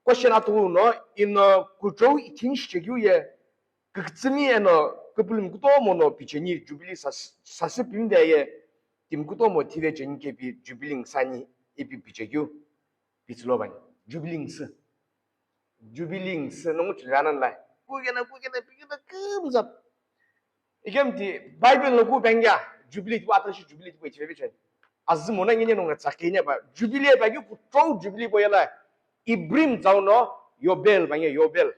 question atu no in kujo itinsh cheguye ktsmi eno kuplim kuto mono picheni jubilee sasipinde ye timkuto mo tive jenke bi jubiling sani ipi pichegu pichloban jubilings no chiranan la kugena kumzap igemti bible no ku bengya jubilee watashi jubilee bo chebe azmona ngene no tsakenya ba jubilee ba gu kuto jubilee bo yala ibrim zauno yobel bangye yobel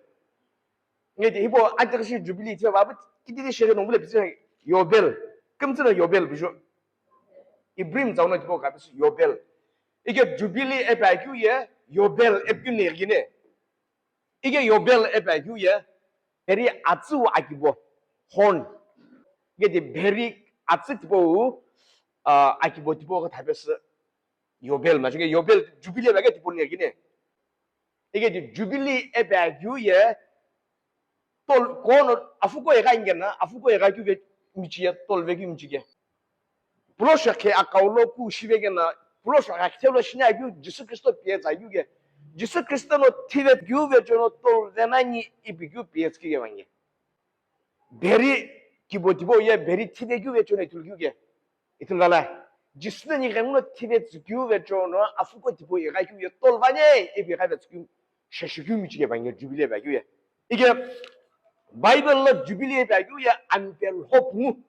ngede hibo atashi jubilee tiba ba kidiri shere no bule bize yobel kumtsina yobel bijo ibrim zauno tibo ka bisu yobel ige jubilee e ba gu ye yobel e gu nergine ige yobel e ba gu ye eri atsu akibo horn ngede beri atsu tibo akibo tibo ka tabes yobel ma jige yobel jubilee ba ge tibo nergine 이게 주빌리 에베규에 또 고노 아프고에가 인게나 아프고에가 규게 미치야 똘베기 미치게 블로샤케 아까울로 쿠시베게나 블로샤가 텔로 시냐규 지수 그리스도 피에자 유게 지수 그리스도노 티베 규베 저노 또 레나니 이비규 피에스키게 왕게 베리 기보티보에 베리 티베 규베 저노 둘규게 이틀라라 지수는 이게노 티베 규베 저노 아프고 티보에가 규에 똘바네 이비가 베스규 샤슈규 미치게 방게 주빌레 바규에 이게 바이블로 주빌레 바규에 안벨 호풍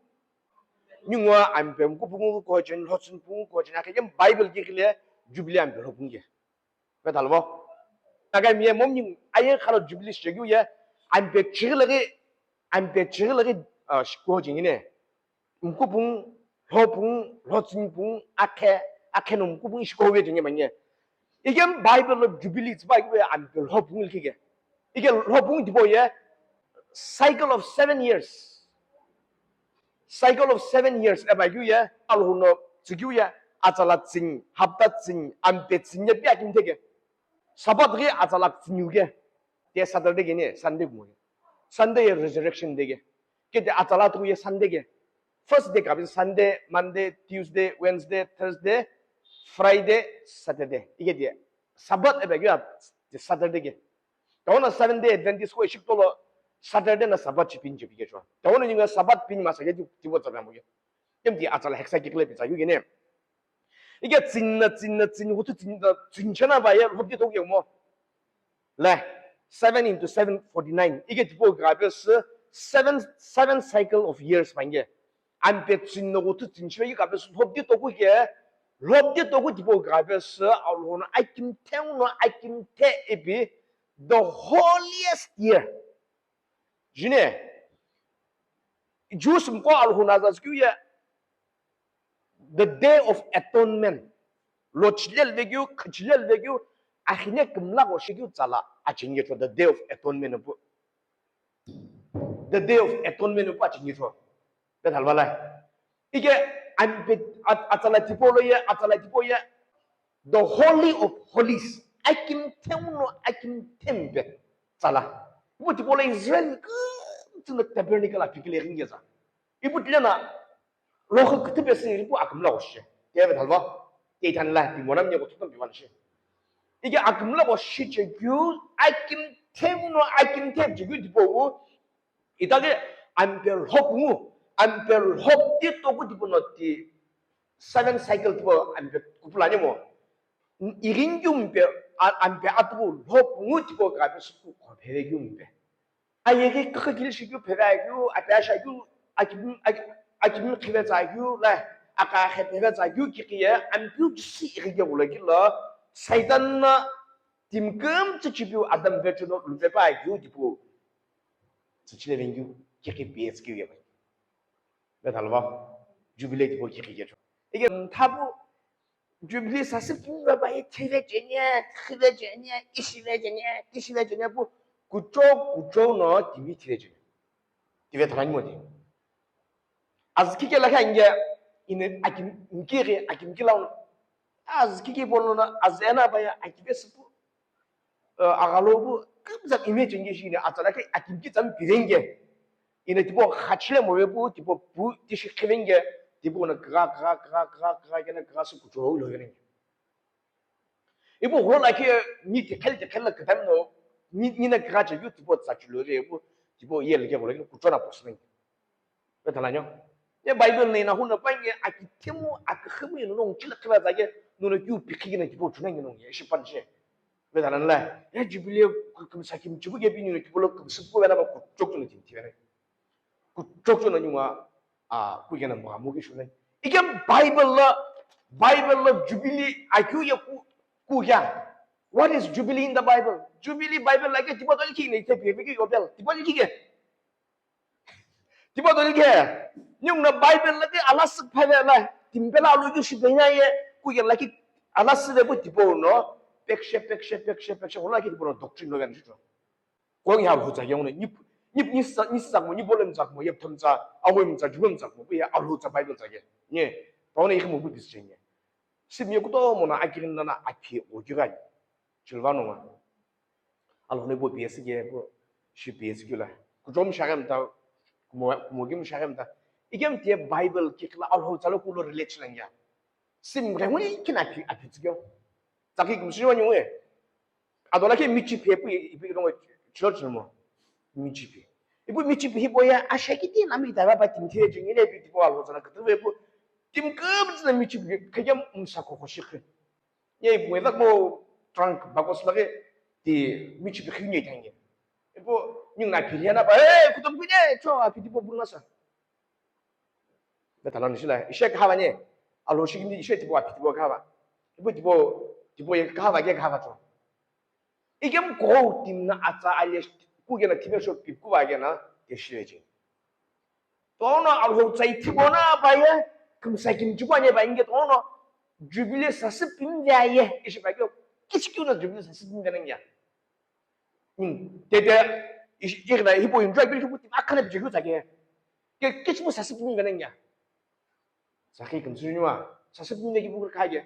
닝와 안벨 고풍 고전 호춘 풍 고전 아게 바이블 기글레 주빌레 안벨 호풍게 왜 달보 나가 미에 몸님 아예 가로 주빌레 시규에 안벨 지글레게 고진이네 고풍 호풍 호춘 풍 아케놈 고풍 시고게 되게 많네 이게 바이블로 주빌리 바이블에 안별 허풍을 기게 이게 허풍이 뭐예? cycle of 7 years 에바규에 알호노 지규에 아잘라칭 합다칭 안베칭에 뼈김 되게 사바드게 아잘라칭유게 대 사들되게네 산데 뭐예 산데의 resurrection 되게 그때 아잘라투에 산데게 first day 가비 산데 만데 tuesday wednesday thursday Friday, Saturday. 이게 뒤에 사bat 에베가 Saturday게. 더는 7day Adventist 거 식도로 Saturday나 사bat 집인지 비게 좋아. 더는 이거 사bat 빈 마사게 뒤집어져가 뭐게. 좀디 아잘 핵사기 클럽이자 여기네. 이게 진나 후트 진천나 봐야 롭디 독이 뭐. 래 7 into 749. 이게 뒤보 가벼스 7 cycle of years 반게. 안베 진노 후트 진치에 가벼스 롭디 독고 이게 롭디 도구 디보 가베스 알로나 아이킴 태우노 아이킴 테 에비 the holiest year 지네 주스 뭐 알로나 자스규야 the day of atonement 로치렐 베규 크칠렐 베규 아히네 금라고 시규 잘라 아징게 the day of atonement the day of atonement 아징게 저 달발라 이게 아탈라티포로에 the holy of holies 아킴 태우노 아킴 템베 잘라 이부티포로 이스라엘 그 tabernacle 아피클레긴 게자 이부틀려나 로크 그트베스 이부 아금라오시 예베 달바 데이탄라 비모남냐고 투던 비완시 이게 아금라고 시제규 아킴 태우노 아킴 템 지규 디보고 이다게 안별 호구 안별 홉디 또고 디보노티 7 cycle 디보 안별 구플 아니 뭐 이긴규음배 안배 아트고 홉웅우 디보 가면서 배배규음배 아 얘기 크길 시규 배배규 아다샤규 아kim khibeza규 라 아까 해배자규 기기에 안뷰 지 이게 올라길라 사이단나 dim금 지치뷰 아담 베트노 루베바규 디보 지치레뱅규 기기 비에스규 예바 왜 달바 주빌레 디보 기기게 이게 타부 주빌레 사스부가 바이 티베제냐 이시베제냐 뭐 구쪽너 디비 티베제 디베 다니 뭐디 azkike la kange ine akim ngire akim kilawn azkike bolona azena baya akibe supu agalobu kumza image nge shine atala kai akim kitam birenge ine tipo khachile mobebu tipo bu tishi khivenge tipo na gra gena gra su kucho lo yene 이거 그러나게 니 캘라 그다음에 니네 그가지 유튜브 자출로래 이거 예를 걸어 구조나 보시는 왜 달라요? 이 바이블이나 혼나 빠이게 아기 테모 아그 흐무이 노는 찔러가자게 너는 유 비키기는 기본 주는 게 농이 10번째 왜 달라래? 야 주빌리 그 사김 주부게 비니는 기본로 그 습고 하나 봐 쪽쪽는 팀티네 쪽쪽는 영화 그게는 뭐 아무게 주네 이게 바이블로 주빌리 아규야 kuya. What is Jubilee in the Bible? Jubilee Bible like tiba dol ki ne te bebe yobel. Tiba li ki. Tiba dol ki. Nyung na Bible la Allah sik phale la. Timbela lu ju shibenya ye kuya la ki Allah sik bu tiba no. Pekshe wala ki tiba no doctrine no gan ju. Gong ya hu za yong ne ni sa mo ni bolem za mo ye thom za awem za jubem za mo ya alu za Bible za ye. Ni. Baone ich mo bu bis chen ye. 심미고도 뭐나 아기는 나나 아피 오기가 줄바노마 알로네 보 비에스게 뭐 시비에스기라 그좀 샤감다 뭐김 샤감다 이게 제 바이블 키클 알호 잘로 쿨로 릴레이션이야 심레무니 키나피 아피지겨 자기 금수원 용에 아도라케 미치 페프 이런 거 저저 뭐 미치 페 이거 미치 페 뭐야 아샤기티 남이 다가 바팀 테 중에 비디오 알호잖아 그때 왜 tim kebetulan mici kaya umsako ko shikhe ye buedak mo trunk bagos lage di mici bikhine tangi ipo nyung na piliana ba kutum kunye cho apiti po bunasa betalan sila ishek hawanye alo shigini ishek tipo apiti po kawa ipo tipo ye kawa ge kawa to igem ko timna atsa alye kugena tibesho pipku bagena deshireji tono alho tsai tibona baye 그럼 사긴 주관에 봐 인게 도노 주빌리 사스핀자에 이시 봐요 키치큐는 주빌리 사스핀자는 게 대대 이게나 이보 인자 빌 주부 막하네 비주 자게 그 키치부 사스핀자는 게 사기 금수니와 사스핀자기 부를 가게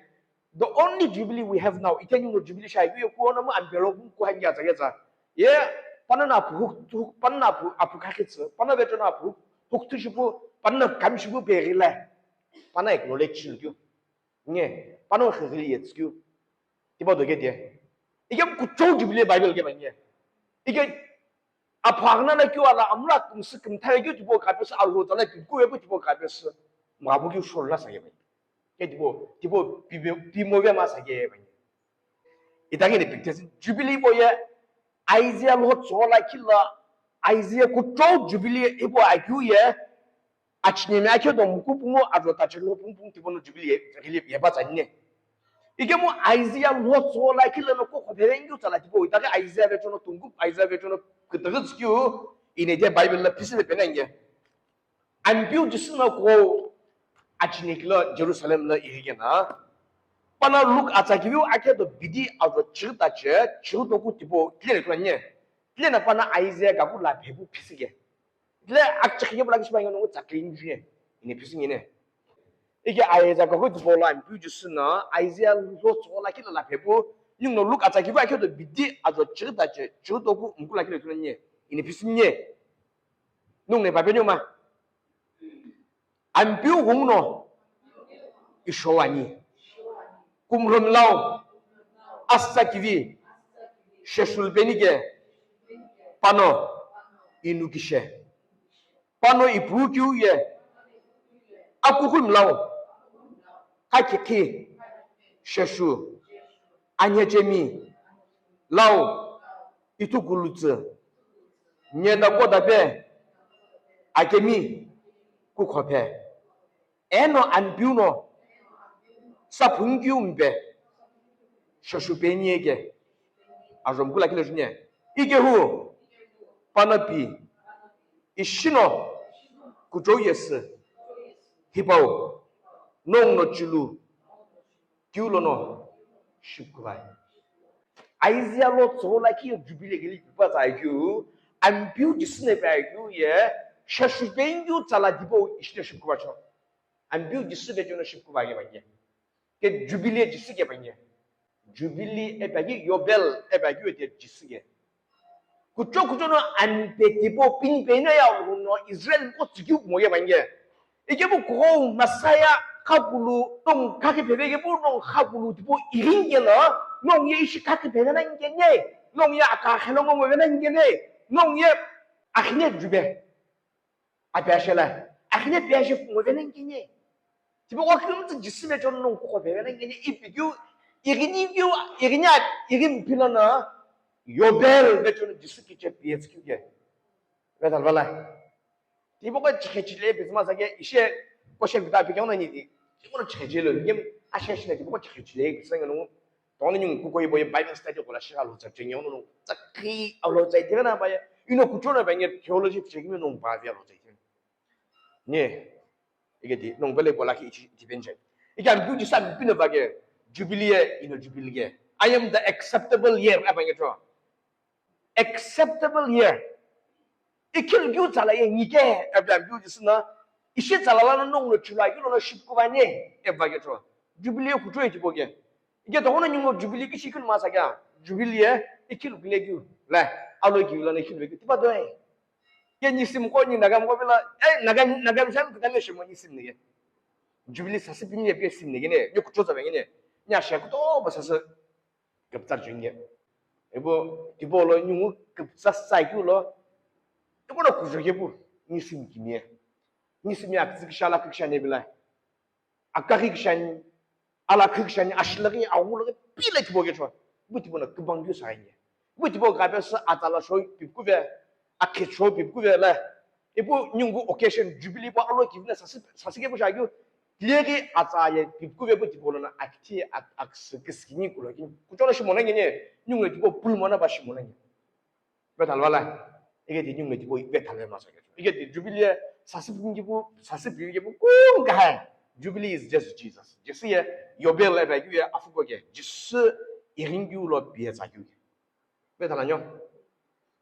the only jubilee we have now 이태ኙ jubilee 샤이고 고는 안 별로 고 한게 자게자 예 빠나나 부 빠나 부 아프 가겠어 빠나 베트나 부 독투시부 빠나 감시부 베릴래 pana acknowledge lu nge pano khili yetsku tiba doge de igam kucho jubilee bible ge banye ige apagna na kyo ala amla kum sikum thayge tibo kapes alho tala ku ebe tibo kapes mabugi sholla sage banye ke tibo bimobe ma sage banye itagi ne pictures jubilee boye Isaiah lo chola killa Isaiah kucho jubilee ibo akyu ye 아치님이 아껴도 무구부모 아조타치로 뿡뿡 티보는 주빌리 예바자니 이게 뭐 아이지야 로츠올라 킬러놓고 고베랭교 잘라지고 이따가 아이지야 베초노 둥구 아이지야 베초노 그때가 지큐 이네제 바이블라 피스를 빼낸 게 안뷰 지스노고 아치니클러 제루살렘라 이게나 빠나 룩 아차기뷰 아껴도 비디 아조 치르다체 치르도고 티보 클레 그러니 클레나 빠나 아이지야 가고 라 베부 피스게 le akchakye bla kisba ngano chakrin jue ini pisingine ige aiza ko ko bola am pu jusna aizia lo chola kila la pepo nyung no look ataki ba ke do bidi azo chirda che chudo ku mkula kile tunye ini pisinye nung ne ba benyo ma am pu hungno ishowani kumrom law asakivi sheshul benige pano inukishe pano ibukiu ye akukul mlaw kakiki sheshu anyejemi law itugulutse nyeda koda be akemi kukope eno anbiuno sapungumbe sheshu benyege azomkula kile junye ige hu panapi ishino kujoyes hibao nongno chulu kyulono shukbai aizia lo zola ki jubile geli paza ayu ambiu disne ba ayu ye shashbenyu tsala dibo ishne shukbacho ambiu disbe jono shukba ge banye ke jubile disge banye jubile e bagi yobel e bagi ete disge kuchokuchono anpetipo pinpena ya no Israel ko tsigu moye bange ike bu ko masaya kabulu tong kake bebege bu no kabulu tipo iringe no 농예 이시카크 배나는 게네 농예 아까 해롱어 배나는 게네 농예 아히네 주베 아베샤라 아히네 베샤 배나는 게네 지보고 그러면서 지스메 저는 농고 배나는 게네 이비교 이기니교 이기냐 이긴 필러나 요벨 배주는 지스키체 비에스키게 왜 달발라 지보고 체질에 비스마사게 이셰 꼬셰 비다 비경나니 이거는 체질을 님 아셔시네 지보고 체질에 생각은 돈은 용 국고에 보여 바이든 스타디 골라 시갈로 잡쟁이오는 딱히 알로 자이테나 봐야 이노 구조나 방에 theology 책임이 농 바비아로 자이테 네 이게 디 농벨레 볼라키 디벤제 이게 안 두지 산 비는 바게 주빌리에 이노 주빌리게 I am the acceptable year 아방에 줘 acceptable year 이킬 규 잘라에 이게 아방 규지스나 이시 잘라라는 농로 줄라 이거는 19반에 에바게 줘 주빌리에 구조에 지보게 이게 더는 yung jubilee ki sikul masagya jubilee ikil bilegu la alo ki la ikil bilegu tiba doy ye nisim ko ni nagam ko bila nagam sam ka le shimo nisim ne jubilee sasi bin ye pe sim ne ne yo kucho zabe ne nya she ko to ba sasa gaptar junge ebo tibo lo yung gapsa sai ku lo ko no ku joge bu nisim ki ne nisim ya ki shala ki shane bila akari ki shane ala 극산이 아실라기 아울라기 빌레지 보게죠. 무티보나 금방규 사이에. 무티보 가베스 아달라 소이 비쿠베 아케초 비쿠베라. 이보 뇽고 오케이션 주빌리보 알로 기브나 사스게 보자고 디에게 아자에 비쿠베 무티보나 아티 악스 그스기니 꿀로기 구조라시 모나게니 뇽고 디보 불모나 바시 모나게. 왜 달발라. 이게 뇽고 디보 왜 달래 마사게. 이게 주빌리에 사스빙기보 사스비게보 꽁가 Jubilee is just Jesus. Just see Yobel like you are Afugoge. Just iringu lo biasa you. Betul lah nyo.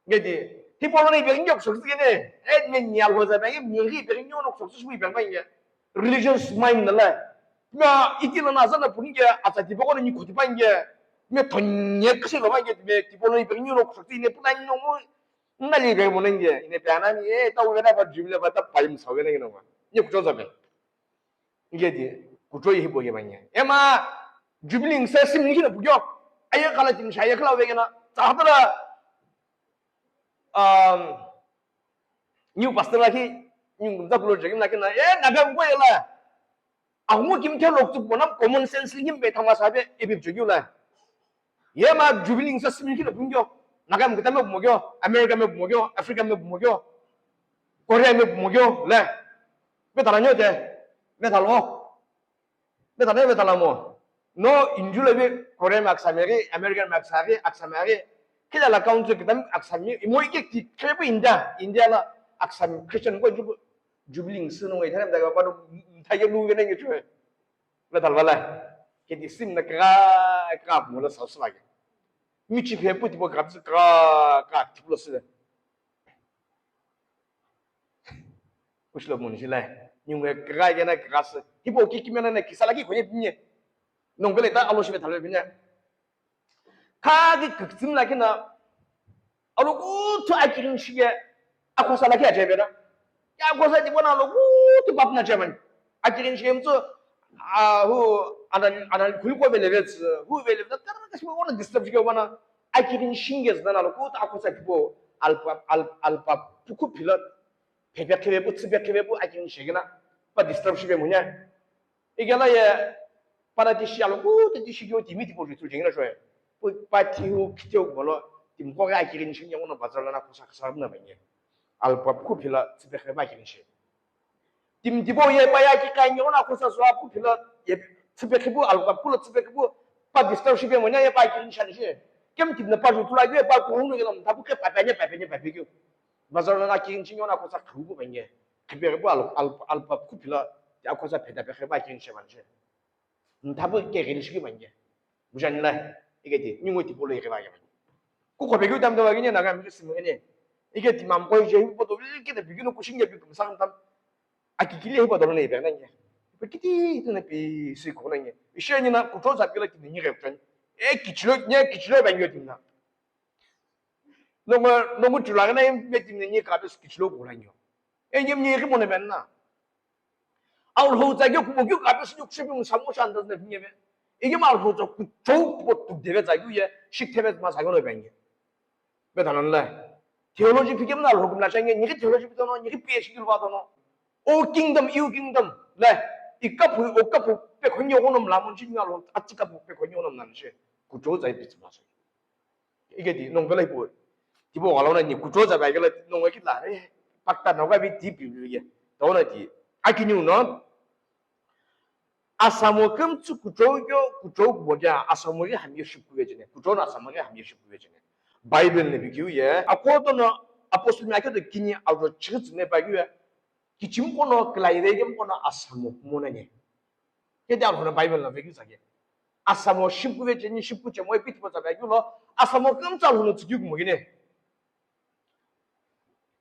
Jadi, tipe orang ni berinjak sukses ni. Ni nyal hoza bagi miri berinjak nak sukses mui berinjak. Religious mind lah. Mia itilah nazar pun dia asal tipe orang ni kuti berinjak. Mia tanya kesih lo berinjak. Mia tipe orang ni berinjak nak sukses ni pun nanya nong. Ngali berinjak mana ni? Ini piana ni. Tahu mana pada Jubilee pada payung sahaja ni nong. Ni kucing sahaja. 이게 구조의 회복이 많냐? 에마 주빌링 세심리기는 부교 아예 갈라진 샤이에 클라우에게나 자하더라 뉴 파스터라기 뉴금다 불러주긴 나겠나? 예 나가 뭐야라 아무 김태 록도 보나 common sense 힘 베타마사베 에비 주기라 예마 주빌링 세심리기는 부교 나가 그다음에 뭐교 아메리카에 뭐교 아프리카에 뭐교 코리아에 뭐교 래 베타라뇨 돼 Metalo, metalo, metalo. No, injule Korea maksameri, American maksari, aksameri. Kita lah kauntu kita aksami. Imo iki kepo India lah aksam Christian ko jubiling sunung itu daga baru tayo lu gana gitu. Metalo lah. Kita sim nak kerap mula saus lagi. Michi pepo tiba kerap tiba sudah. Uslo munisi lah. Nhưng mà cái này cái sự thì bộ kia kia này kỳ sao cái của nhỉ nông cái này ta alo xem thằng này nhỉ cái cực tính là cái nào alo tu ai kirim shige aku salah kia aja beda ya aku salah di mana alo tu bab na zaman ai kirim shige itu hu ada kulko belevet hu belevet karena kasih orang disturb juga mana ai kirim shige zana alo tu aku salah tipo alpa puku pilot 배백해외부 츠백해외부 아기는 시기나 빠 디스트럽시게 뭐냐 이게나 예 파라디시알로 디시기오 디미티 보지 줄쟁이나 줘요 빠티후 키티오 걸로 dim거가 아기는 신경으로 바절라나 고사사업나 뭐냐 알파 쿠필라 츠백해외 아기는 시 dim디보에 빠야기 까이오나 고사수아 쿠필라 예 츠백해부 알파 쿠라 츠백해부 빠 디스트럽시게 뭐냐 예 빠기는 샤니시 kem dim나 빠주 둘라게 빠 고흥는 게 너무 다부게 빠빠냐 빠빠냐 Masalah kirim sinyo na kosa kubu benye. Kebere bu alpa kupila ya kosa peda peda kirim semanje. Ntabu kegel shiki benye. Bujan lah. Ike di nyungu di bolo ike bagi benye. Kuko begu tam da bagi naga mi simu benye. Ike di mampo je hibu bodo ike da begu no kushing ya begu misang tam. Aki kili hibu bodo ne benye. Bekiti itu ne pi si ko benye. Ishe ni na kuto sa pila kini ni repten. Kichilo benye timna. 너무 줄라가나 맺는 가베스 기치로 보라뇨. 애님 얘기 뭐네 맨나. 아울 호자교 구목교 가베스 60명 삼모시 안 된다 빙예베. 이게 말고 저 조국도 대배 자기에 식태배 마 자기는 뱅게 왜 다른래 테올로지 비게 날 호금 나장게 니게 테올로지 비도노 니게 피에시길 받아노 오 킹덤 이우 킹덤 래 이까 부 오까 부배 권용은 라문 진가로 아찌까 부배 권용은 남시 구조자의 빛 마서 이게 디 농벨의 보 디보 알아는 니 구조자 발견을 농을 기다래 박다 너가 비 디비게 너는 아기뉴는 아사모금 주 구조 뭐냐 아사모게 한 몇십 구회전에 구조는 아사모게 한 몇십 구회전에 바이블에 비교해 아코도는 아포스톨 아껴도 기니 아우로 치즈네 바기에 기침코노 클라이데gem코노 아사모 모나니 게다로는 바이블에 비교사게 아사모 19회전이 19.5에 비트보자 바기로 아사모 끔짝으로 지기고 뭐기네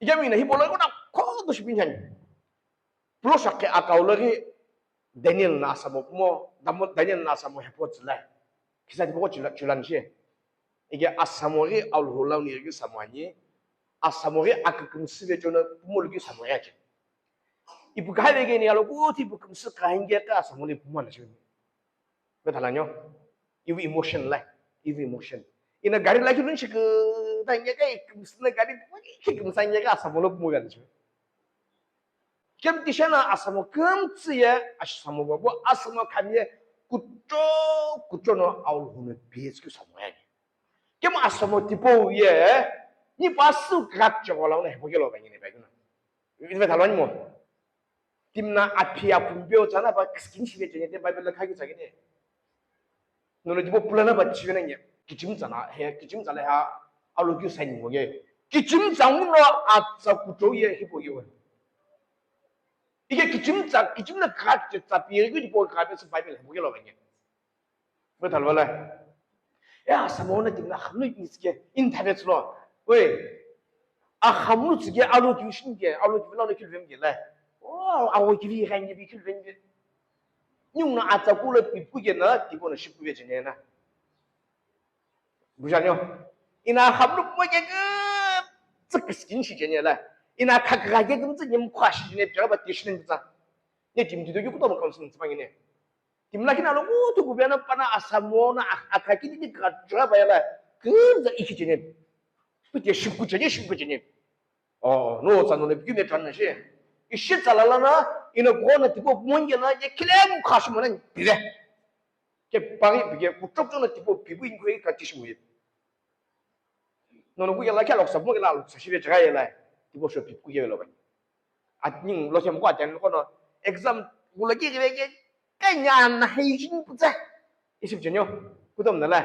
이게 뭐냐 히볼라고나 코도 싶은냐 플로샤케 아까울러기 Daniel nasa mo damot Daniel nasa mo hepot sila kisah di pokok julan sih ige asamori al hulau ni ige samuanya asamori ak kumsibe jona pumul ige samuanya aja ibu kaya lagi ni kalau ku ibu kumsi kahingga ka asamori pumal aja betalanya ibu emotion lah ibu emotion ina gari lagi nun sih ke tanya kayak kumsi gari kumsanya ka asamori pumul aja kem tisana asamo kem tsiye asamo bobo asamo kamye kucho no aul hune biesku samoya kem asamo tipo ye ni pasu kat jogola ne bogelo bangine baguna 이제 달라니 뭐 timna apia pumbeo jana ba skin sibe jene de bible khagi jagine nono jibo pulana ba chiwene nya kichim jana he kichim jale ha alu kyu sain mo ye kichim jangno atsa kucho ye hibo ye 이게 기침나 가짜 비행기 보고 가면서 바이블 해보기로 하는 게. 뭐 달발래? 야, 사모는 지금 아무리 있게 인터넷으로 왜? 아, 아무리 지게 알로 주신 게 알로 주려는 길 게. 아우 길이 가니 비길 게. 뉴나 아자고를 비쁘게나 이거는 19회 전에나. 무잖요. 이나 아무리 뭐게 그 스킨 시전에라. ina kakage gumzi nim kwashi ne jaba tishin nza ne timdido yu kuto makon sun tsangine timla kina lo to gubena pana asamona akaki ni ka jaba yala kumza ikijine puje shibkujine no zanu ne bigune tanna shi ishi zalalana ina gona tipo monjena ye kilem khashmona bire ke bangi bige kutok tipo bibu ingwe ka tishimu no ku yala kala sabmo kala sashi jaga yala tipo so pip kuye lo bani atning lo sem kwa jan ko no exam gula ki ge kanya na haijin puza isip jenyo kudom na la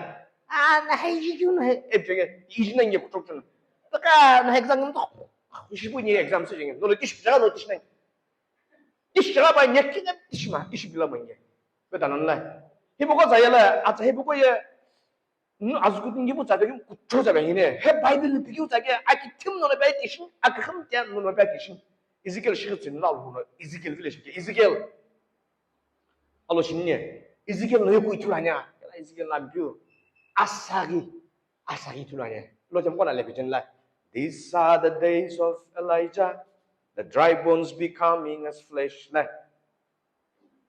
na haijin na e jege ijina nge kutok chen taka na exam to isip ni exam se jenge no lo kish jaga no tishna ish jaga ba nye ki tishma isip la manye be danan la hibo ko zayala ata hibo ko ye 아주고든 게 자격이 구초자가이네 해 바이블을 비교 자게 아기 틈 너네 배 대신 아그 흠때 너네 배 대신 이즈겔 시그진 나오고 이즈겔 빌레시 이즈겔 알로 신네 이즈겔 너희 고 이툴하냐 이즈겔 남뷰 아사기 이툴하냐 로 좀 거나 레비전라 These are the days of Elijah the dry bones becoming as flesh 라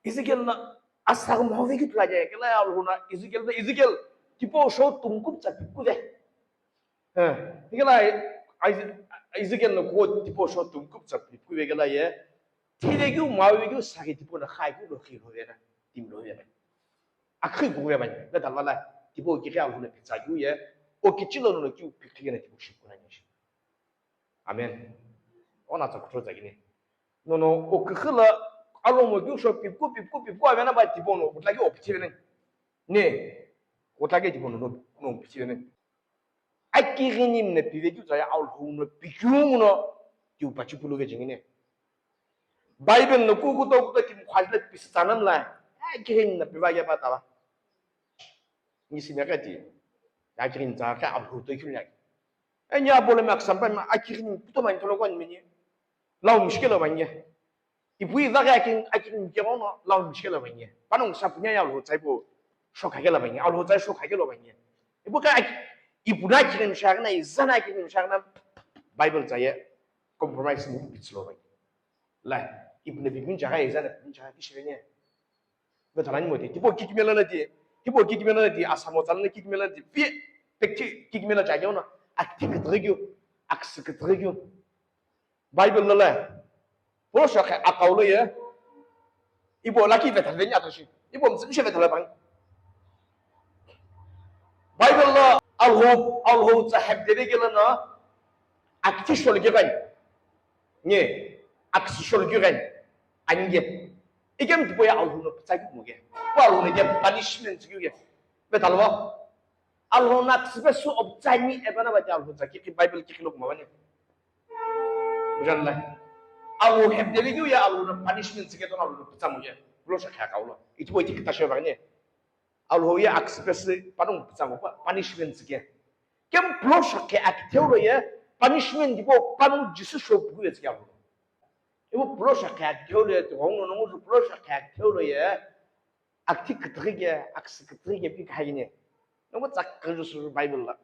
이즈겔 나 아사가 뭐 되게 이툴하냐 그래야 알고나 이즈겔 tipo show tungkup sa pikude igala izigen no ko tipo show tungkup sa pikude igala ye tiregu mawegu sagi tipo na khai ku lo khi ho vera tim lo vera akhi ku vera ban da dalala tipo ki kya hu na pizza yu ye o ki chilo no ki pikige na tipo shi ku na ni amen ona ta ku zagi ni no o ki khla alo mo gyu show piku avena ba tipo no ku lagi o pitive ne 어떻게 집어는 놈 비치네 아끼기님네 비베주 자야 아울 호우노 비규무노 주 바치 불로게 정이네 바이블 너 꾸고도 김 관le 비슷하는 라 아끼기님네 비바게 받아봐 니시메가지 아끼긴 자가 아울 호도 킬냐 아니야 볼에 막 삼반 아끼기님 또 많이 돌아고 아니면이 라우 무시kel로 많이 이 부이 자가 아끼긴 겨노 라우 무시kel로 많이 반응 사분야 야로 자이보 쇼카게라 바니 알호자 쇼카게로 바니 이보가 이부나 기는 샤그나 이자나 기는 샤그나 바이블 자에 컴프로마이스 무 비츠로 바니 라 이브네 비군 자가 이자나 비군 자가 기시르냐 왜 다라니 못해 이보 기기멜라나지 hibo kikimena di asamo tanne kikimena di pi pekti kikimena jagona aktik drigyo aksik drigyo Bible la bo shaka akawlo ya ibo laki vetalenya tashi ibo mzimshe vetalabang Bible la alho zahab debegelana aktishol gigan nye aksishol gigan ange igem boya alhono ptsagi muge bo alhono ge punishment gyuge vetalwa alhona ksbesu obtsani ebana bati alho zaki Bible kikilok mawani bujanla alho heb debegu ya alhono punishment ge don alhono ptsamuge blo shaka kawlo itbo itik tashebagni alho ya aksbesi panung ptsamu punishment ge kem blo shaka aktewlo ya punishment dibo panu jisu shobu ge zga 이거 블로셔 각 겨울에 공노 농으로 블로셔 각 겨울에 악티 그트게 악스 그트게 비카이네 너무 작 그저스 바이블라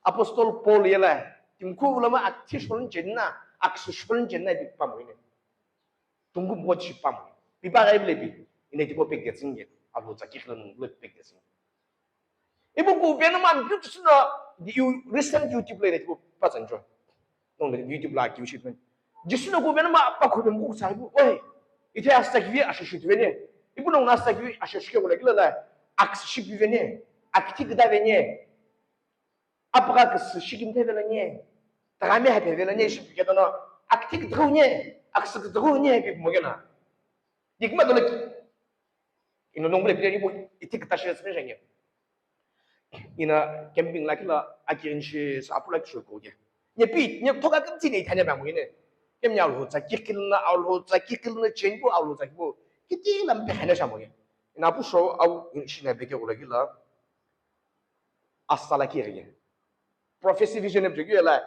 아포스톨 폴이라 팀쿠블마 악티 쇼는 젠나 악스 쇼는 젠나 비파모이네 동구 뭐지 팜 비바가이블레비 이네 디고 백게싱게 아부 자키클은 르 백게싱 이거 고베나만 뷰츠나 유 리센트 유튜브 레네 디고 빠전죠 농데 유튜브 라 기우시면 Jisuna gouvernement pas ko dem ko sahibu oy ite astakvi ashashit vene ibuno na astakvi ashashike wala gila la aks ship vene akti gda vene apra kas shikim te vene tagame ha te vene ship ke dono akti gdrunye aks gdrunye bi mogena dikma dole ino nombre pire ibu itik tashe spenjenge ina camping la kila akirin shi sa apula ki shokoge nye pi nye toga kimti ne tanya ba mogene kem alho za kikilna chenbu alho za kibo kiti lam pe hana shamoge ina pu sho au shina beke ulagila asala kirige prophecy vision of jugela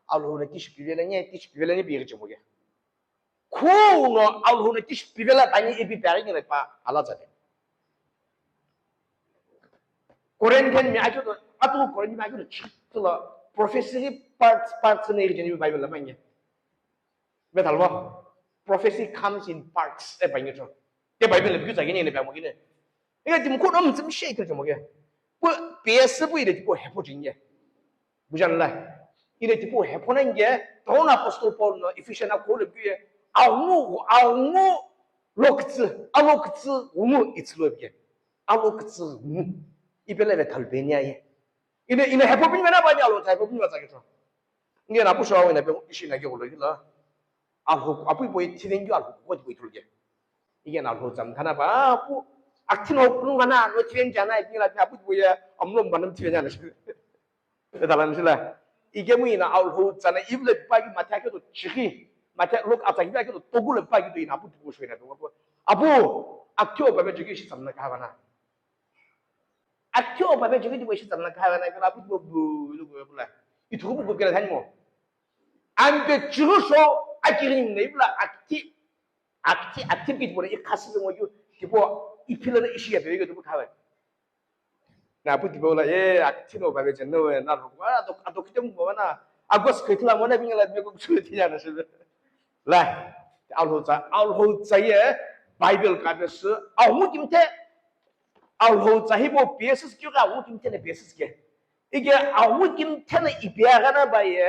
alho na kish pivela ne bi jemoge ko no alho na kish pivela bani ebi pari ne pa ala jade koren ken mi ajo atu koren mi ajo chitla prophecy parts ne irjeni bible la manye Betalwa prophecy comes in parts e banyo te bible le byuza gene ne ba mo gene e dim ko dom zum shake je mo ge bo bs bu ire ko hepo jinge bujanla ire ti ko hepo nan ge don apostle paul no ephesians ko le bye awu lok츠 umu itslo bye lok츠 mu ibele ve talbenia ye ine hepo bin mena ba nya lo ta hepo bin ba za ge to nge na bu sho wa ne be ishi na ge ko le la alho apu boy tirenju alho ko boy tulge 이게 알호 좀 하나 봐 아pu aktinho kung mana no tirenjana ikila apu boy amnom banam tirenjana dalam sila 이게 뭐이나 알호 잖아 입을 빠기 마타게도 지기 마타 록 앞자기도 도굴을 빠기도 이 아pu 두고 쉬어야 돼 아pu akyo 바베 저기 시삼나 가바나 akyo 바베 저기 두고 시삼나 가바나 그 아pu 뭐 누구 몰라 이 두고 보고 그래 다니 뭐 안돼 주소 아기는 네블라 akti bit boleh ikhas dengan you tipo ipilah isi apa begitu bukan nah pun tipo lah akti no bagai jenuh nah atau kita mau mana agus kita mana bingung lagi aku sulit tidak nasi lah alho saya Bible kabes alho kimte alho sahibo basis juga alho kimte ne basis ke 이게 alho kimte ne ipiagana baye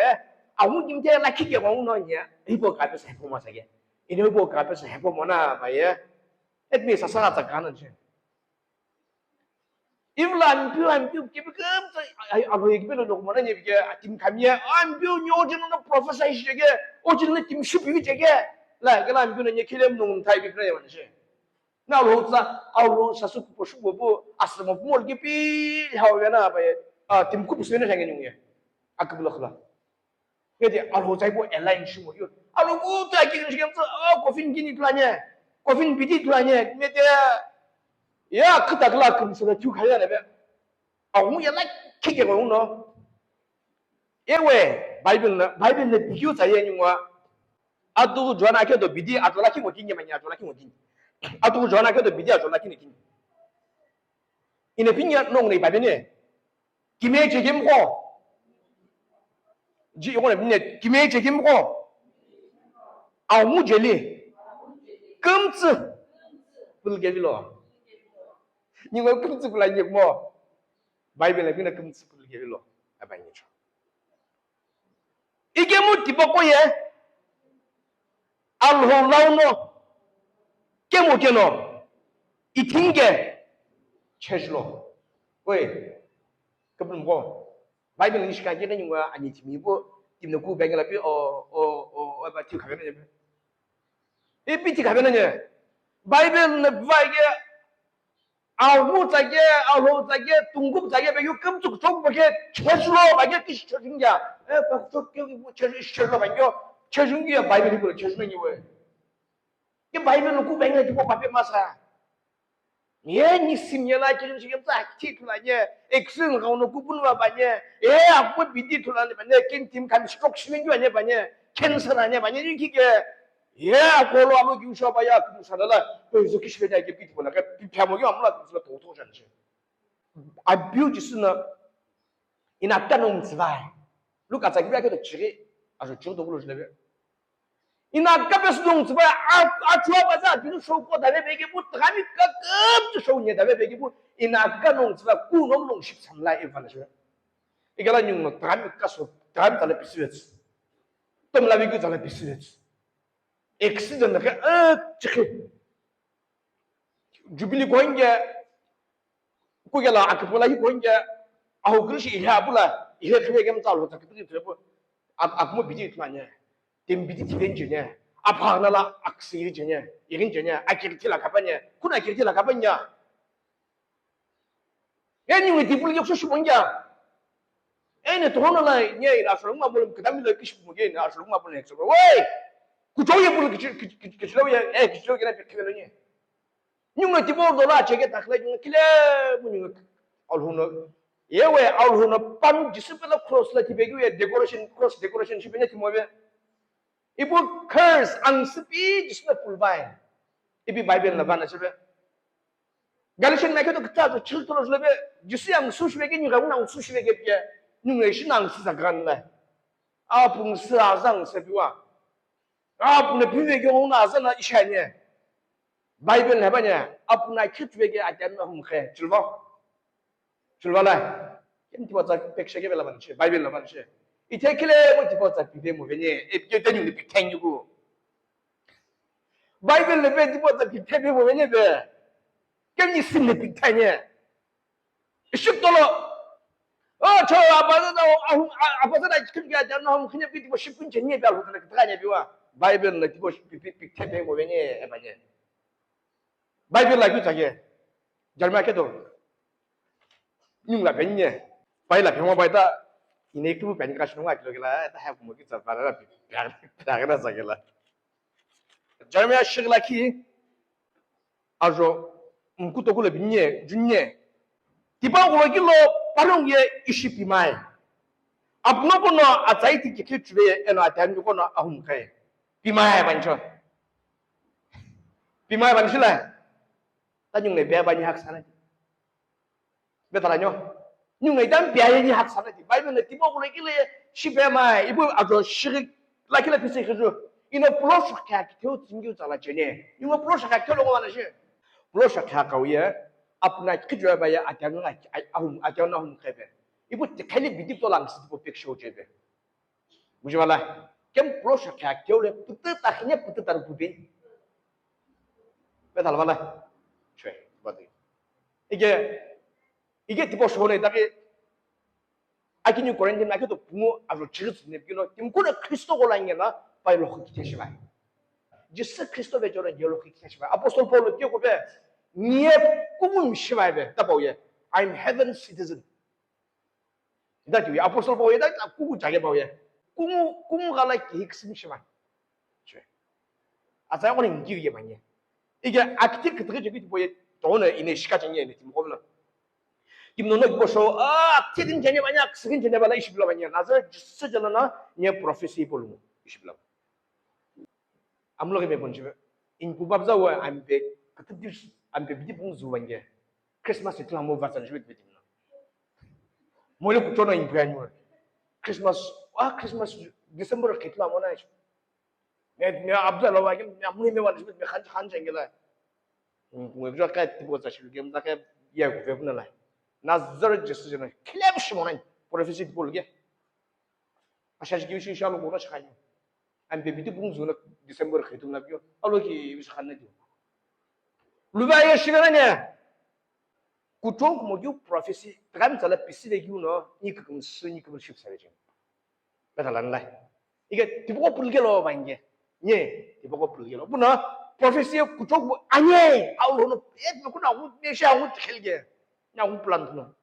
alho kimte laki ke ngongnonya ibo kabes hepo masage ini ibu kapes hepo mana bayar, etmi sasana takanan je. Imlan piu kipu kem, abu ibu lo mana ni biar tim kami ambil nyojen na profesor je, ojen na tim shupi je, lah kalau ambil na nyekilem nung thai biar mana je. Na lo sa sasu kupu bu asal mau mul kipi hawa na bayar, tim kupu sebenarnya jangan nyungnya, aku belok lah. Jadi alho saya bu align semua yo. Alho bu tak kira macam tu. Kofin gini tulanya, kofin biji tulanya. Mereka ya kita kelak sudah cukai ada be. Aku yang nak kiki orang no. Bible ni biu saya nyungwa. Atu jual nak itu biji atu laki mungkin je mana atu laki mungkin. Atu jual nak itu biji atu laki mungkin. Ini punya nong ni Bible ni. Kimai je kimko. ji yong ne kime je kim ko au mu je li kem zi bul ge lo nhưng cấm sụp là nhiều mò Bible là cái là cấm sụp cái lo à bạn nhỉ 이게 뭐 디바고에 알홀라우노 깨모게노 이팅게 체질로 왜 그분 뭐 바이블 인식하기 되는 거야 아니 지금 이거 팀の구뱅이라 비어어어 티 가면은 이 비티 가면은 바이블은 바이게 아우자게 아우자게 둥급자게 배우 끔찍 족보게 체질로 바게 그 시켜준냐 에 박적기 뭐 체질 시켜로 바게 체중기야 바이블이 그래 체중이 왜 이 바이블은 구뱅이라 지고 밥에 마사 얘니 심년아 지금 지금 딱 티툴아냐 엑스는 가오노 구분와 바냐 예 아고 비디 툴아냐 바냐 ken팀 간 스트로크 심한 게 아니야 바냐 캔서라냐 바냐 이렇게 예 아고로 아무 기우셔 봐야 그 사람라 그래서 기시베냐 이게 비디 보나 그 비펴먹이 아무나 그래서 도토잖지 아뷰지스나 이나까놈 스바이 루카 자기가 지리 아주 저도 그러시네 이나까베스 놈 스바이 아 좋아봐자 비도 쇼고 다음에 베게 뭐 다음에 깜짝 쇼냐 다음에 베게 뭐 이나까놈 스바 꾸놈 13라 이발하셔 이게라 뇽노 다음에 가서 다음 달에 비스웨츠 또 라비고 달에 비스웨츠 엑시던데 그 주빌리 고인게 고게라 아크볼라 이 고인게 아우 그릇이 이하불라 이해 그게면 잘로 딱 그게 되고 아뭐 비지 있다냐 dembi디 티벤지냐 아파나라 악시리지냐 이긴지냐 아키르티라 가바냐 쿠나 키르티라 가바냐 애니왜 디불이 없어 싶은냐 애네 돈을라 녀이 라스롱마 볼음 그다음에 너 끼시 보게 라스롱마 볼네 엑스 왜 그쪽에 불 그치로야 에 그쪽에나 비켜면은 nhưng chỉ vô đó là chỉ cái đặc lấy những cái lẽ những alhuna 예외 alhuna pan disipline cross là thì bây giờ decoration cross decoration thì bây giờ thì mọi người ibu curse ang sepi disipline pulbai ibi bible là văn là sao vậy Galatians này cái đó cái đó chữ đó là vậy just ang sushi về cái những cái năng sushi về cái kia những người sinh năng sinh ra này à bung sư à rằng sẽ bị wa à bung là bị về cái ông nào rằng là ít nhỉ 바이블 해봐냐 앞나 큐트베게 아잖나 홈케 줄발라 엠티버자 백세게 벨라만시 바이블 라만시 이테클레 뭐 티버자 비베 모베니 에피게 되는 게 탱유고 바이블 레베 티버자 비테베 모베니 베 깹니 심네 비타냐 십돌로 저 아빠다 그렇게 하잖아 홈 그냥 비티버 10분 전에 배우고 그래 그가냐 비와 바이블 레티버 비테베 모베니 해봐냐 바이블 라이브 자기 잘못해도 nhưng là cái nhỉ phải là không phải ta ini itu bukan kasih nunggu aja lah ta have mungkin separah lah biar kita saja lah Jeremiah lagi ajo mungkin tu kalau binye junye tiba kalau kilo parung ye isi pimai apno kono atai ti kiki cuwe eno atan ju kono ahum kai pimai bancho lah ta nhưng này bé bao nhiêu hạt sản bé ta là nhau nhưng này đang bé như hạt sản thì bây giờ này tìm một cái này ship bé mà ibu ajo shrik lại cái là phi cái rồi ino plus khác theo chính cứu trả chuyện này nhưng mà plus khác theo long là gì plus khác câu ye apna cái chuyện bây giờ ajan ahum cái bé ibu cái này bị tiếp tục làm sự vụ việc show chơi bé bukan malah kem plus khác theo là betul takhnya betul taruh bubin bé ta là malah 이게 디보 쇼네 다게 아기뉴 고렌딘 나게도 부모 아주 지르스네 비노 팀고는 크리스도 골라인게나 바이로 흑기시바이 지스 크리스토베 저런 열로 흑기시바이 아포스톨 볼로 뛰고베 니에 꿈은 시바이베 따보예 I'm heaven citizen 이다지 아포스톨 보에다 꿈을 자게 보예 꿈을 갈라 기익심 시바이 아자 오늘 인기게 많이 이게 아키텍트 그게 저기 보예 돈을 이내 시가정에 이내 팀 거블라 김노노 보셔 아 티딘 전에 만약 스킨 전에 발라 20라 만약 나서 쓰잖아 네 프로페시 볼무 20라 아무렇게 매 본지 인구밥자 와 안베 그때 안베 비디 봉주 wange 크리스마스 때 한번 봤잖아 주비 비디 뭐를 붙여놔 인프야뉴 크리스마스 크리스마스 디셈버 ketla mona 내 압자로 와긴 아무리 매 와는 한 장게라 뭐 그렇게 tipo za shil gem da ke ya ku fe buna la na zar jisu jina klem shimonan profesi bolge ashash gi shi shalu gona shkhani am be bitu bung zuna December khitum na bio alo ki wis khanna dio luba ya shigana ku tonk mo gi profesi tram tala pisi de gi no ni kum su ni kum ship sa jin batalan la 이게 디보고 불게로 반게 예 디보고 불게로 뭐나 프로페시에 그쪽 아니 아울로는 예 그나 우 내샤 우 헬게 냐 플란트노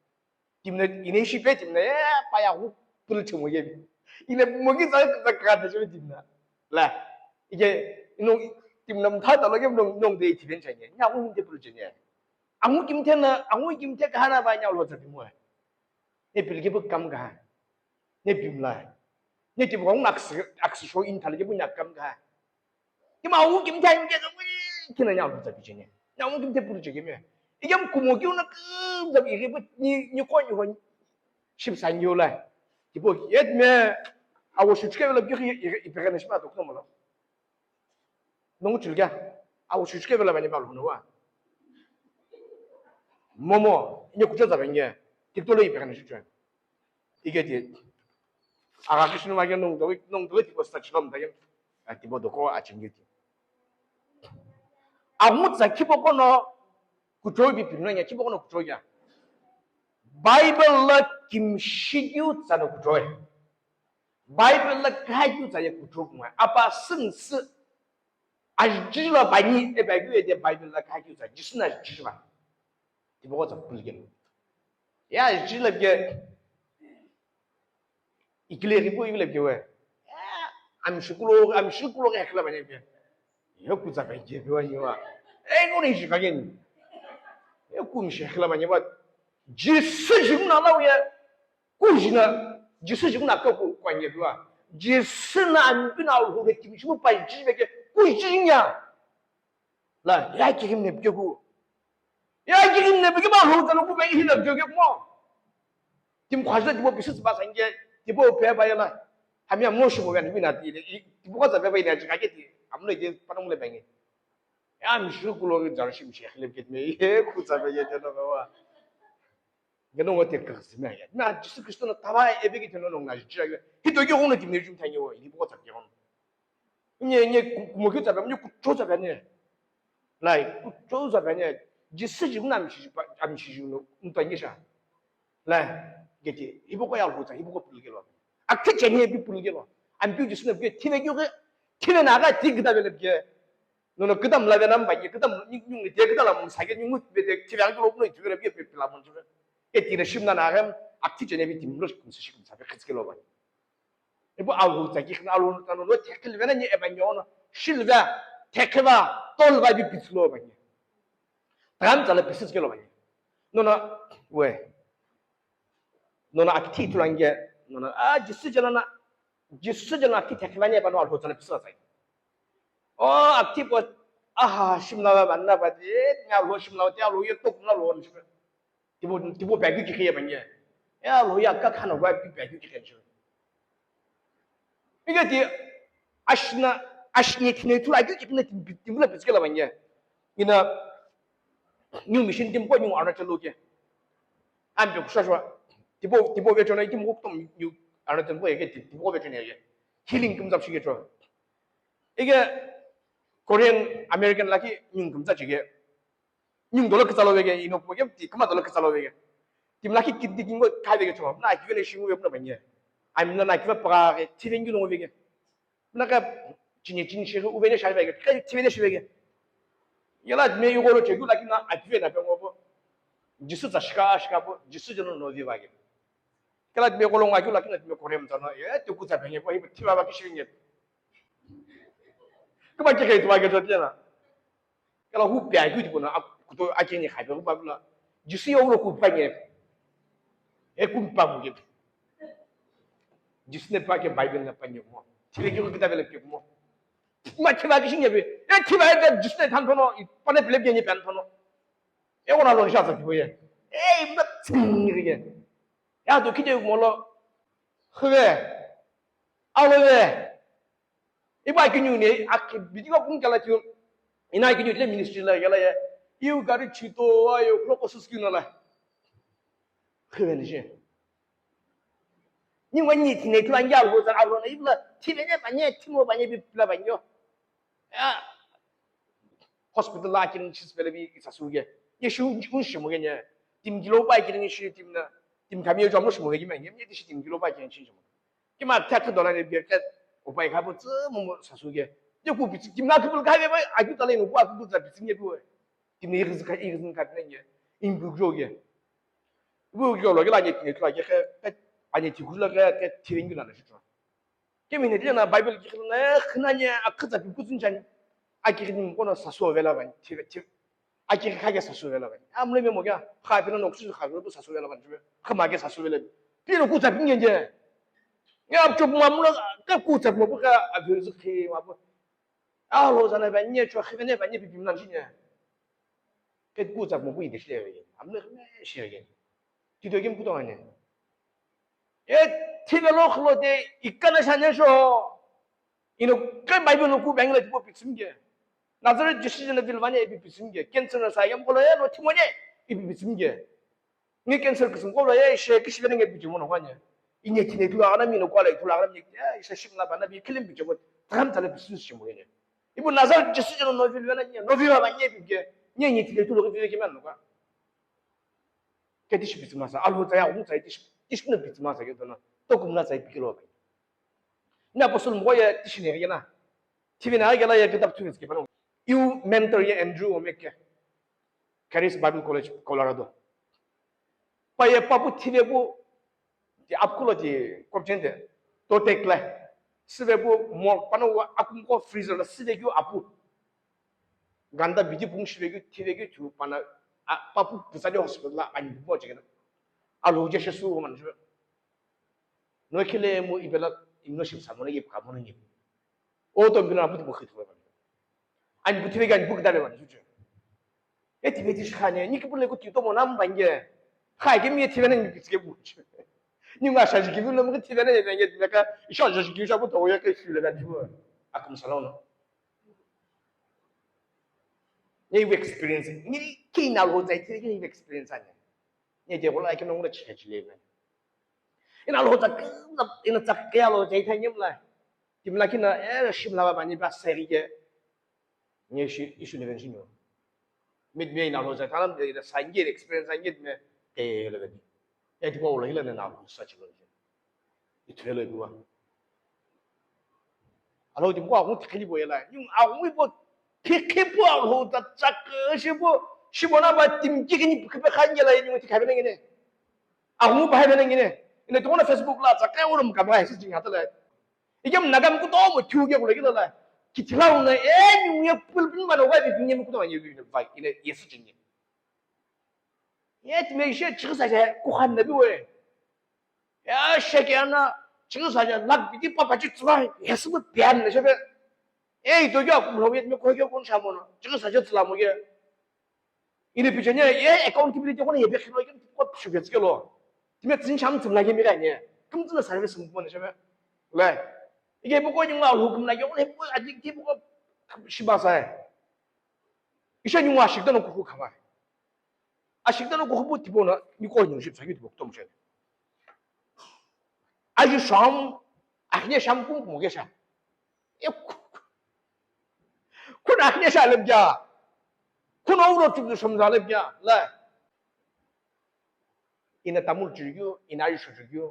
팀네 이네시페 팀네 빠야 우 불치 뭐게 이네 뭐기 자가 저 팀나 라 이게 이놈 팀남 타달라게 농데 티벤 차이냐 냐 우인데 불지냐 아무 김태나 아무 김태가 하나 봐냐 올로 저기 뭐야 내 빌게 법감가 내 빔라 내 집 공낙스 쇼 인탈게 뭐냐 감가 이 마우 김태 이게 좀 그냥 야 보자 비전에 야 우 김태 부르지게면 이게 구모기는 끔잡 이게 뭐니 권이 14년라 이거 옛매 아고 수축해를 비게 이베가는 심하 독도 몰라 너무 줄게 아고 수축해를 많이 말로 와 뭐뭐 이제 구조 잡은 게 뒷돌로 이베가는 수축 이게 이제 아가키스는 말이야 농도 tipo 스타처럼 다요 tipo 도고 아침게 아무 자 키보고노 구조비 빌노냐 키보고노 구조야 바이블라 김시규 자노 구조에 바이블라 가이규 자야 구조구마 아빠 승스 아지라 바니 에바규에 바이블라 가이규 자 지스나 지스마 tipo 자 불게 야 지라게 이클레리 보이길래 교회 암시클로 해클라 많이 해 여구 잡아 이제 교회와 에고니 시가겐 여구 해클라 많이 봐 지스 지금 나라오야 꾸지나 지스 지금 나고 관계 교와 지스나 안 비나오 그게 김시고 빨리 지베게 꾸지냐 라 야기금 냅교고 야기금 냅게 봐 호자로 꾸베 히나 교게 뭐 지금 과서 뭐 비슷 봐 생게 tipo pebayala hamia moshi mo ben bina ti tipo za beba ina jika ke ti amno je panong le bengi ya mi shu kulo jar shim sheikh le ket me e ku za be je no wa gano wote ka sima ya na jisu kristo no tawa ebe ke no na ji ja hito ge hono ti me jum tanyo wo ni bo za ke hono nye mo ke za be ni ku cho za be ne lai ku cho za be ne jisu ji na mi shi am shi ju no nta ni sha lai 게티 이보고 야 보자 이보고 불게로 악태 전에 비 불게로 안 비우지스는 게 티내교가 티내 나가 디그다벨게 너는 그다음 라베남 바게 그다음 닝 대그다람 사게 닝무 베데 티량도 없는 주변에 비 빌라본 주변 게티네 심나 나감 악태 전에 비 dim로 시금 사베 크스kel로 봐 이보 아우 자기 큰 아우 나노 태클 베나 니 에반요노 실바 태클바 똘바 비 비슬로 봐 다음 잘에 비스kel로 봐 너는 왜 너는 악티 들어간 게 너는 지스잖아 악티 택만이 봐도 알고 전에 비싸서 악티 뭐 아하 심나와 만나 봐지 야 로심나와 야 로에 또 그나 로는 지 디보 배기 기게 반게 야 로야 까 하는 거야 배기 기게 지 이게 디 아시니 티네 투라기 기네 디불라 비스kel라 반게 이나 뉴 미신 dimbo 뉴 알아 절로게 안 벽 쏴 디보 베전에 이게 목동 유 알았던 거 이게 디보 베전에 이게 힐링 금잡시게 줘 이게 코리안 아메리칸 라키 닝 금잡시게 닝 돌아 그살로베게 이노 보게 그마 돌아 그살로베게 dimlaki kiddigin go kabe 줘 나 기ven에 신고 옆나 봤냐 아니면 나 기ven에 빠게 티뱅기 농어 베게 나가 진시가 우베네 샤베게 티베네 샤베게 야라 메 요거로 제고 라키나 아기베나 병어보 지수 자시가 뭐 지수저는 노비바게 kala me ko longa kula kina me ko rem tano e te ku ta benye ko hibi tiba ba kishinye kuma ke kai tuwa ke to tena kala hu pya ku ti bona ku to akeni ha be ba bula jisu yo lo ku panye e ku pa mu ge jisu ne pa ke bible na panye mo tibe ke ku ta bele ke mo ma tiba kishinye be e tiba ke jisu ne tan tono pane bele benye ban tono e wona lo sha sa tibo ye e ma tsingige 야, 너 기대 몰라. 흐베. 아우베. 이봐 기뉴니 아키 비디가 공짜라 지금 이나 기뉴 때 미니스트리라 gelaya 이웃 가르치도와요 그렇고 스스기노라 그러는지 nhưng mà nhìn thì này tôi anh giao rồi alo này là thì này bạn nhé thì mua bạn nhé bị là bạn nhớ hospital là cái gì sẽ bị cái sao cái ये शुरू शुरू में क्या tim kilo bay cái này शुरू tim na tim kami yo jomlo शुरू cái gì ये tim kilo bay cái này शुरू cái mà theo cái đó là việc cái 오빠이 가보 뭐 사수게 요구 비치 김나 그걸 가게 봐 아주 달래 놓고 아주 그 비치게 뭐 김네 이르스 가는 게 인부족에 뭐 이거 로게 라게 그라게 아니 지구라게 그 티링이 나는 시죠 게미네 되나 바이블 기르네 흔하냐 아크자 무슨 잔 아기님 거는 사수 벨라반 티 아기 가게 사수 벨라반 아무래도 뭐야 하비는 옥수수 가고 사수 벨라반 주면 그마게 사수 벨라 비로 구자 빙게 야, 좀 마무라 그 구자 뭐 그가 아버지 그 뭐. 아, 로자나 반니 저 해변에 반니 비빔난 지냐. 그 구자 뭐 보이 되시래요. 아무나 시에게. 뒤도긴 부동하네. 예, 티벨로 흘러대 이까나 샤냐쇼. 이노 그 바이블 놓고 맹을 뭐 비침게. 나저를 주시는 빌반에 비침게. 캔서는 사람 볼어야 너 티모네 이 비침게. 니 캔서 그 숨고로야 셰크 시베는 게 비침은 하냐. 이제 티네 둘아가나 미노 꼴에 둘아가나 얘기야. 이제 심나 바나 비 클림 비죠. 다음 달에 비스 시모네. 이분 나살 주시는 노빌변은 노빌아 반예 비게. 니 티네 둘아가 비게만 누가. 깨디시 비스마사 알호자야 옹자이 디시는 비스마사 게도나 또 kum나자이 비기로 봐. 나 무슨 뭐야 디시네 얘나. TV나 이게라 얘 그답 투니스 게 바로. You mentor ye Andrew Omeke. Caris Bible College Colorado. पाये पापु थिबेबु जे आपकुलो जे कोपजेंदे तो टेक्ले सिबेबु मो पानो आकुमको फ्रीजर सिबेगु आपु 간다 비디 붕시베기 티베기 주 파나 파푸 부사리 호스피탈 아니 뭐 저게는 알로제 셰수만 주 노킬레 뭐 이벨라 인노십 사모네 이 가모는 이 오도 비나 아무도 못 hit어 봐 아니 부티베기 아니 부기다래 봐 주죠 에 티베지 시카네 니키 불레고 티도 뭐 남 반게 하게 미에 티베는 이게 뭐지 니가 사실 기분 너무 티베는 이게 내가 셔저 기셔부터 오야게 실려 가지고 아끔 살아오노 ये experience ये कहीं ना हो जाए थी ये experience आने ये जो बोला कि नोंगे चले में इन आलो तक इन तक के आलो जाए था ये मला कि मला कि ना ए शिमला बानी बस सेरी के ये इशू लेवन शिनो मिड में इन आलो जाए था ना ये साइंगे experience आएंगे में के लेवन ये तो बोला ही लेने ना सच लो ये ठेले बुआ आलो तो बुआ वो ठेली बुआ ला यूं आऊँ वो 피케부아 호다 짝으시부 시보나바 팀지기니 그배 간게라 이놈이 가면은 게네 아무 바해면은 게네 근데 동네 페이스북 라 짝까오름 가봐 해서 지금 하더라 이게 나감고 너무 튜게 그러기더라 기틀라오네 에 뉴에 뿔뿔만 오가 비빈님 그도 많이 여기 바 이네 예수 진님 예 메시아 지그사자 고한 나비 왜야 셰게나 지그사자 락 비디 빠빠지 주라 예수부 비안 셔베 에이 도교 물어보게 뭐 거기가 건 사모는 저거 사실 들라모게 이네 비전에 예 어카운티빌리티 거는 예배 키로 이게 꼭 죽였을걸로 팀에 진참 들라게 미가 아니야 금지는 사람이 승부는 셔면 왜 이게 뭐고 이마 후금나 용을 해보 아직 이게 뭐가 시바사에 이셔니 뭐 아식도 놓고 그 가봐 아식도 놓고 후보 디보나 이거 영십 자기 디보 또 무슨 아주 샴 아니야 샴 공부게 샴คุณอาเนี่ยชาเล็บยาคุณเอารถจุดสมราเล็บยาเลยอินาตามุลจุกิวอินาอิชุจุกิว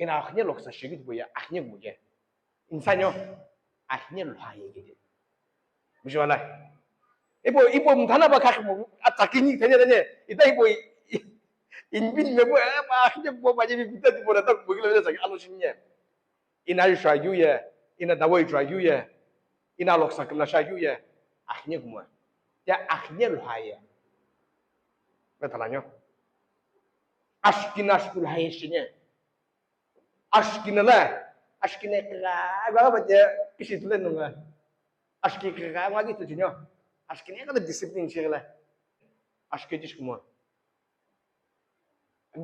อินาอาเนี่ยหลอกสักสิ่งที่บอกยาอาเนี่ยกูเจอินสันโยอาเนี่ยลอยเกจิไม่ใช่อะไรอีโบมึงท่านาบะคักมึงอาจากกินนี่เท่านี้เนี่ยอีแต่อีโบอินบินเมื่ออาเนี่ยโบมาจะมีพิธีที่โบราณต้องมึงเลยจะสั่งอารมณ์นี้อินาอิชุอายุเยอินาดาวอิชุอายุเยina lok sak la shayu ye ahnya kumwa ya ahnya luhaya betalanya ashkina ashkul hayshine ashkina la ashkina kra ba ba je kisi tulen nunga ashki kra ma gitu jinyo ashkina ka disiplin shigla ashki dish kumwa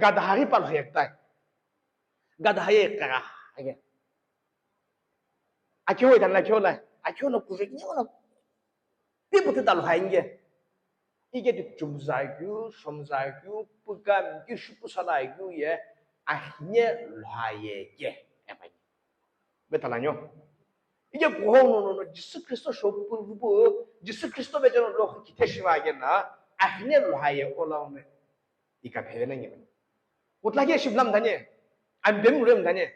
gadhari par hayta gadhaye kra age akyo dan la kyo la 아키오노 구색이냐고나 삐부터 달로 하인게 이게 좀 자유, 좀 자유, 부감, 기슈 부사다유에 아히네 라예게. 베탈라뇨. 이게 고호노노 지스 그리스도 쇼프부 지스 그리스도 베저는 로 기테시와겠나 아히네 라예 올라오네. 이까 배는 게. 못라게 십남 다니. 안 뱀무렴 다니.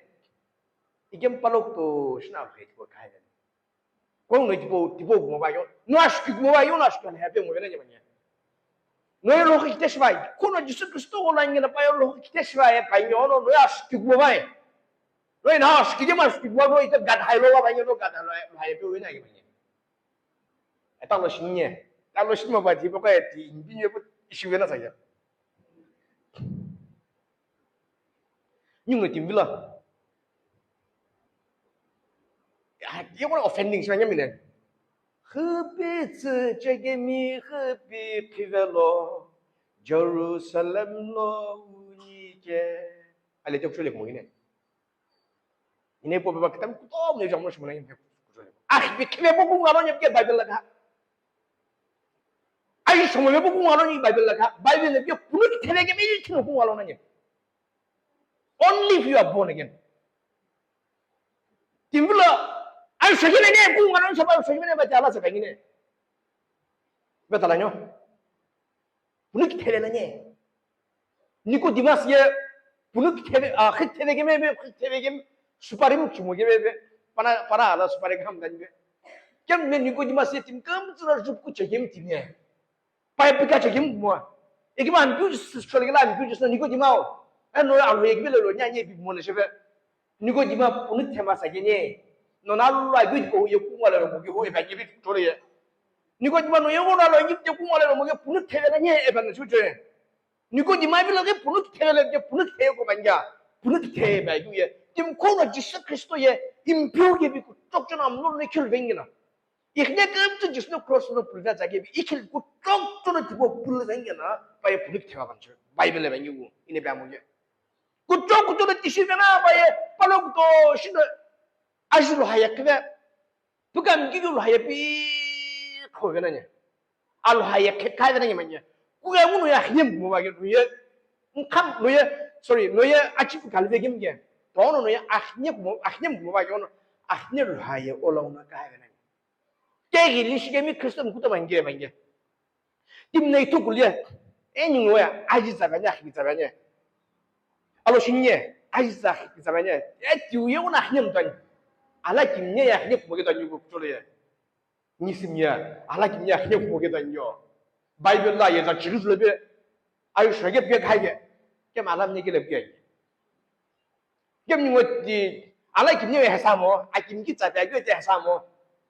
이게 빨록도 신나 회고 가야 돼. 공노 디보 뭐 봐요. 노아시키 뭐 봐요. 노아시키 한 해병 뭐 되는 게. 너희 로히 기대시바이 코너 지스 그리스도 올라인게나 빠요 로히 기대시바이 바이뇨노 너야 시키고 바이 너희 나 시키지 마 시키고 뭐 이거 가다이로가 바이뇨노 가다이로 하이 표현이 아니야 땅로 신예 땅로 신마 바 디보가 디 인비녀 시외나 사야 nhưng người tìm villa 이거는 offending 시간이면 흡비츠 제게미 흡비 피벨로 제루살렘로 우니게 알레 좀 줄래 보이네 이네 보면 그다음 또 뭐지 정말 심한 게 아, 이 키에 보고 가는 게 바이블라가 아이 정말 왜 보고 가는 이 바이블라가 바이블에 게 분을 태내게 매일 키는 보고 가는 게 only if you are born again 팀블라 아이 세계네 보고 가는 사람 세계네 맞지 알아서 백이네 몇 달아뇨 분을 태내는 니코디마스에 분을 태내 아 태내게 매매 태내게 수파림 주먹에 매매 para ala supaya kamu kan juga. Kem meni ko di masih tim kamu sudah cukup cegim timnya. Pai pika cegim semua. Iki man tu sekali lagi tu justru niko di mau. No alu iki belo nyanyi bi mo nasibe. Niko di mau punut tema saja ni. No nalu lagi ko yo ku wala mo ki ho e ba ki bi tole ye. Niko di mau no yo na lo ngi ku wala mo ki punut tema ni e ba na chu che. Niko di mau bi lo ki punut tema le punut tema ko banja. Punut tema ba ye. 지금 코너 지스 그리스도의 임표게 비고 쪽전 암로는 이킬 뱅기나 이хне 깜짝 지스노 크로스노 불자 자기 이킬 고 쪽전을 두고 불러 생겨나 바에 불이 태가 반죠 바이블에 뱅기고 이네 배모게 그 쪽전을 뛰시면아 바에 빨로부터 신의 아시로 하야 그게 부감 기교로 하야 비 거기는 알로 하야 가야 되는 게 뭐냐 그게 우노야 그냥 뭐 하게 누에 감 누에 sorry 누에 아치부 갈베김 게 Tono ya akhnya mo ba yono akhnya raye olona ka ga nan ke gi shi ke mi kristom ku ta bange tim nei to kulia eni ngoya aji zabanya khi zabanya alo shinye aji za khi zabanya ti uye ona akhnya mtan ala kimnya ya akhnya mo ge dan yugo tole ya ni simya ala kimnya akhnya mo ge dan yo bible la ye za chigul be ayu shege be ga ge ke malam ni ge le be Kim như gì, anh kim như hay sao mà, anh kim cái trái cái trái sao mà,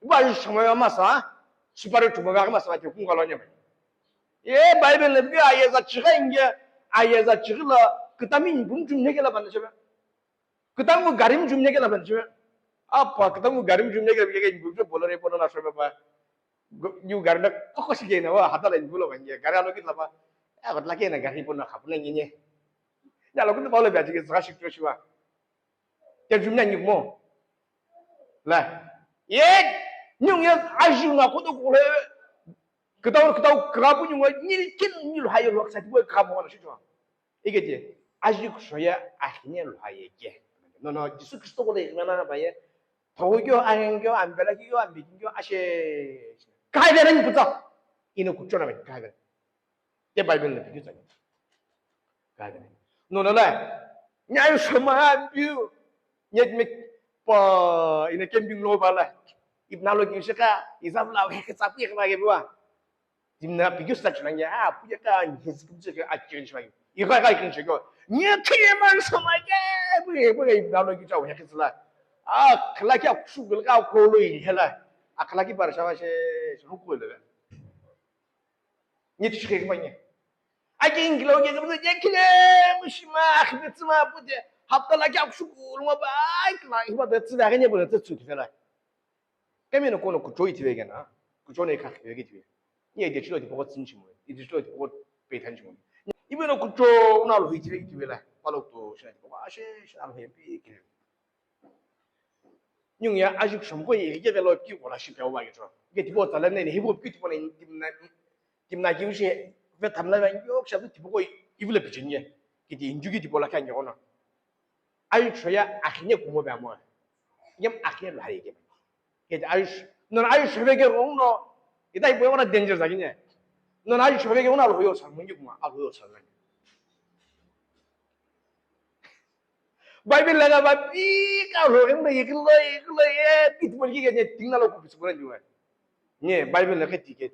bây giờ xong rồi mà sao, super chủ mà mà sao thì cũng có lo nhỉ, Bible là cái ai ra chỉ cái gì, ai ra chỉ là cái tâm mình cũng chung cái là bạn chứ, cái tâm mình garim chung cái là bạn chứ, cái tâm mình garim chung cái cái cũng cho bola report là sao mà, you garim nó có gì cái nào, hạt là nhiều bạn gì, garim nó cái là mà, vật là cái này garim pun nó khắp lên như nhà nó cũng bảo là bây giờ cái giá trị cho Jadi jumlah ni mo, lah, nyung ya asyik nak kudu kulah, ketahu kerabu nyung ni kin ni luhaya luak satu buat kerabu mana sih cuma, ini je, asyik saya akhirnya luhaya je, no, Yesus Kristus boleh mana apa ya, tahu kyo, angkyo, ambil lagi kyo, ambil kyo, asyik, kaya dengan betul, ini kucing nama kaya, dia Bible ni begitu saja, kaya, no, nyai sama ambil. Nyet me pa ina camping lo bala ibna lo ki shaka izam la he sapi ka ge bua dimna bigus ta chuna ya puya ka hes kum che ka achir shwa yi ka kin che go nye khiye man sama ge bu ibna lo ki chaw he khsla khla ki shu gul ka ko lo yi hela khla ki par shawa she ru ko le nye ti shike ba nye akin glo ge bu je kile mushma akhbet ma bude 합달라기 앞수고 얼마 바이크나 이거 됐지 나가냐 보다 됐지 되잖아 깨면은 거는 그 조이 뒤에게나 그 전에 가 여기 뒤에 이 이제 주로 보고 진지 뭐 이제 주로 보고 배탄지 뭐 이번에 그 조나로 휘 뒤에 뒤에라 바로 또 시간이 뭐 아시 시간 해비 nhưng 아직 som거 얘기가 별로 끼고 나 싶어 봐야죠 이게 뒤보 달라네 해보 끼고 보내 김나 기우시 왜 담라면 욕샵도 뒤보고 이불에 비쳤니 기디 인주기 뒤볼라 칸 거나 아유셔야 아히냐 고모배 아마 이게 아히냐 하리 이게 이게 아유셔 넌 아유셔베게 오너 이따 이 뭐야 덴저 자기냐 넌 아유셔베게 오나 로요 살문 게구만 아 로요 살문 바이블 laga ba pi ka ro em ne iklo ye pit bol ki ge ting na lo ku su ran juwa nye baibul la khati ke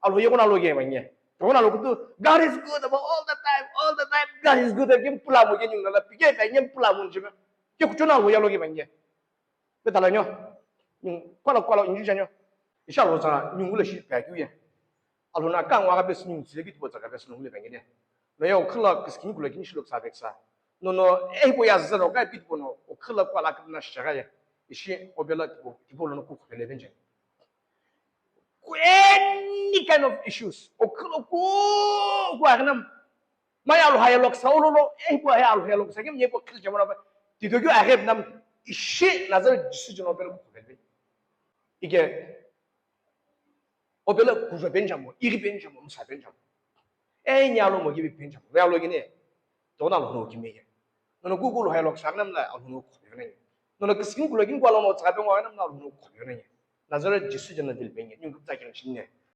alo ye kona lo ge ma nye kona lo ku God is good about all the time God is good ke pula mo ge nyung la pi ge ta nye pula mo jiba ke ku chona lo ya lo ge ma nye be ta la nyo nyung kwa lo nyu ja nyo isha lo sa nyung lo shi pa kyu ye alo na kan wa ga be su nyung ji ge ti bo ta ga be su lo le ba nge ne no yo khla kiskin ku le kin shi lo sa be sa no boya zero ga bit bono o khla kwa la na shaga ye ishi obela tipo lo no ku khele benje any kind of issues o khlo ko kwa ganam maya lo haya lok saulo lo boya lo haya lok sagem ye ko khil jamana ba ti do gyo aheb nam ishi nazar decision obela ku khele 이게 obela ku benje mo iri benje mo sa benje mo nyalo mo gibi benje mo ya lo gine do na lo no kimi 너는 구글로 하려고 상남나 알고 거면은 너는 그 스킨 굴러긴 걸로 뭐 잡은 거 하는 나 알고 거면은 나저를 지수전을 들뱅이 좀 급작이는 신네